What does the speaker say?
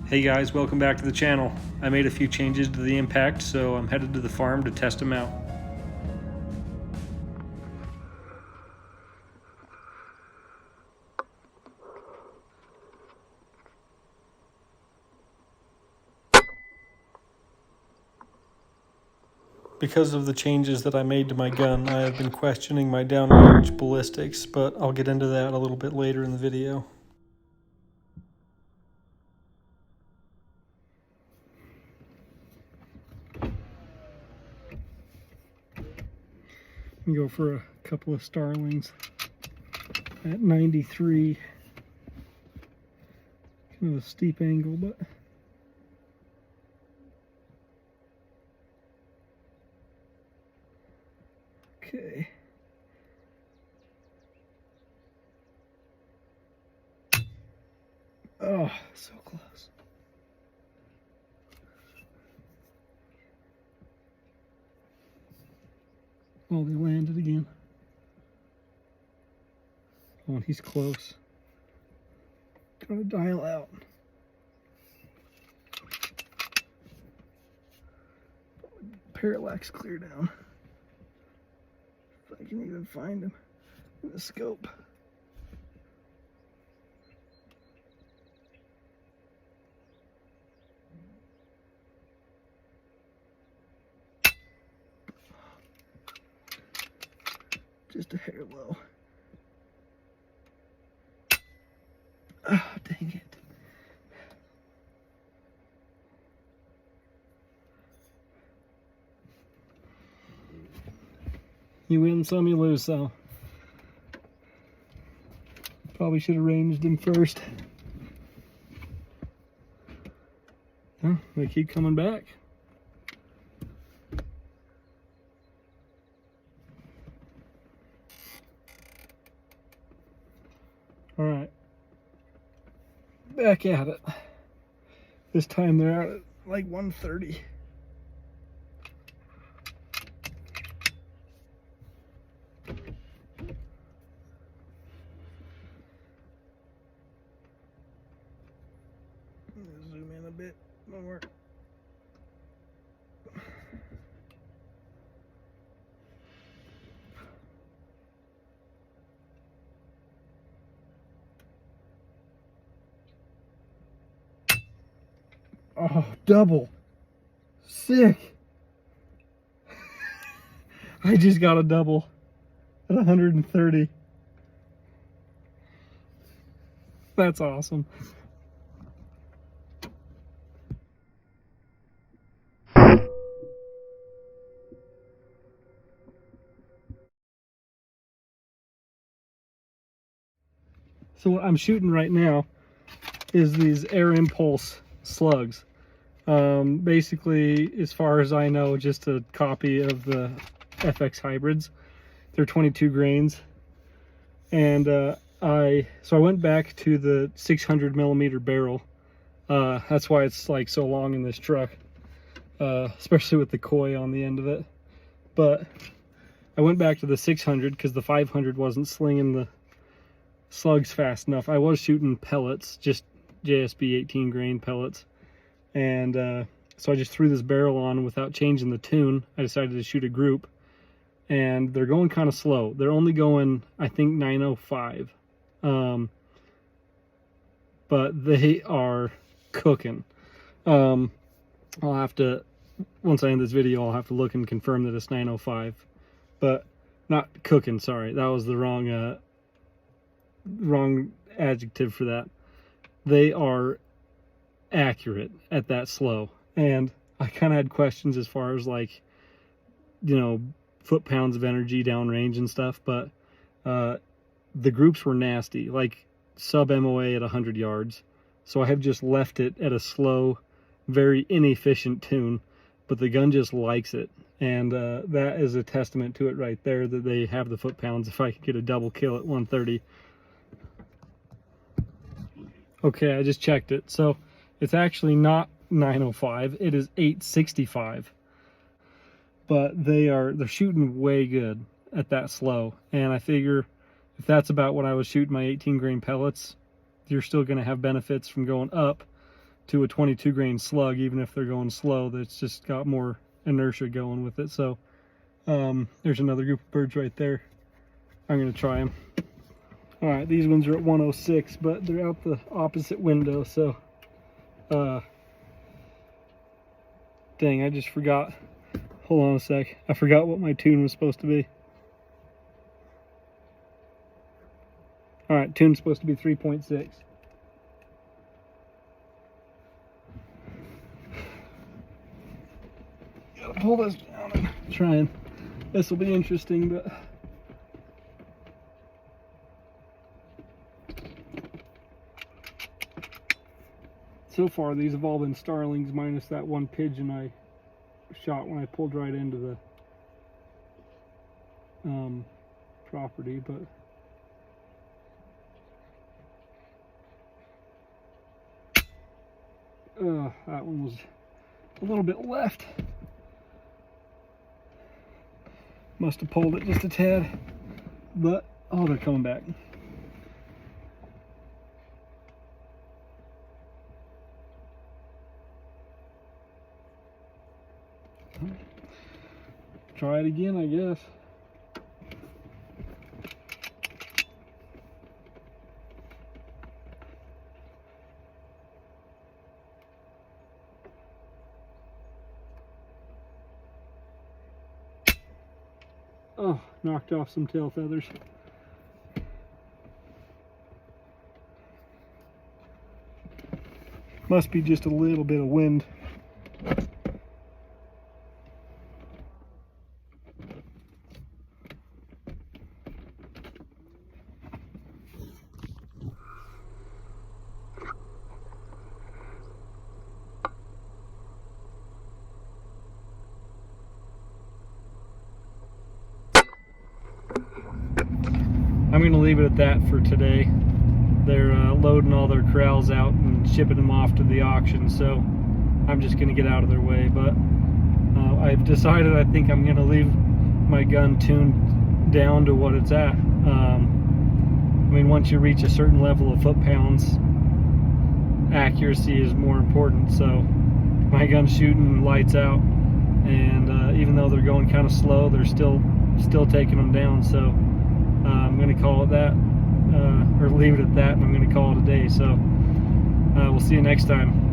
Hey guys, welcome back to the channel. I made a few changes to the impact, so I'm headed to the farm to test them out. Because of the changes that I made to my gun, I have been questioning my downrange ballistics, but I'll get into that a little bit later in the video. We go for a couple of starlings at 93. Kind of a steep angle, but okay. Oh, so close. Oh, they landed again. Oh, and he's close. Gotta dial out. Parallax clear down. If I can even find him in the scope. Just a hair low. Oh, dang it. You win some, you lose some. Probably should have ranged him first. Huh, they keep coming back. All right. Back at it. This time they're out at like 130. Zoom in a bit more. Oh, double. Sick. I just got a double at 130. That's awesome. So what I'm shooting right now is these air impulse slugs. Basically, as far as I know, just a copy of the FX hybrids. They're 22 grains. And I went back to the 600 millimeter barrel. That's why it's like so long in this truck, especially with the koi on the end of it. But I went back to the 600 because the 500 wasn't slinging the slugs fast enough. I was shooting pellets, just JSB 18 grain pellets, and so I just threw this barrel on without changing the tune. I decided to shoot a group, and they're going kind of slow. They're only going, I think, 905, but they are cooking. I'll have to, once I end this video, I'll have to look and confirm that it's 905, but not cooking, sorry, that was the wrong adjective for that. They are accurate at that slow, and I kind of had questions as far as, like, you know, foot-pounds of energy downrange and stuff, but the groups were nasty, like sub MOA at 100 yards. So I have just left it at a slow, very inefficient tune, but the gun just likes it, and that is a testament to it right there, that they have the foot-pounds. If I could get a double kill at 130. Okay, I just checked it. So it's actually not 905, it is 865. But they're shooting way good at that slow. And I figure if that's about what I was shooting my 18 grain pellets, you're still going to have benefits from going up to a 22 grain slug, even if they're going slow. That's just got more inertia going with it. So there's another group of birds right there. I'm going to try them. All right, these ones are at 106, but they're out the opposite window. So dang, I just forgot. Hold on a sec. I forgot what my tune was supposed to be. All right, tune's supposed to be 3.6. Gotta pull this down and try and, this will be interesting, but so far these have all been starlings minus that one pigeon I shot when I pulled right into the property, but that one was a little bit left. Must have pulled it just a tad, but oh, they're coming back. Try it again, I guess. Oh, knocked off some tail feathers. Must be just a little bit of wind. I'm going to leave it at that for today. They're loading all their corrals out and shipping them off to the auction, so I'm just going to get out of their way. But I've decided I think I'm going to leave my gun tuned down to what it's at. I mean, once you reach a certain level of foot-pounds, accuracy is more important. So my gun's shooting lights out, and even though they're going kind of slow, they're still taking them down. So I'm going to call it that, or leave it at that, and I'm going to call it a day. So we'll see you next time.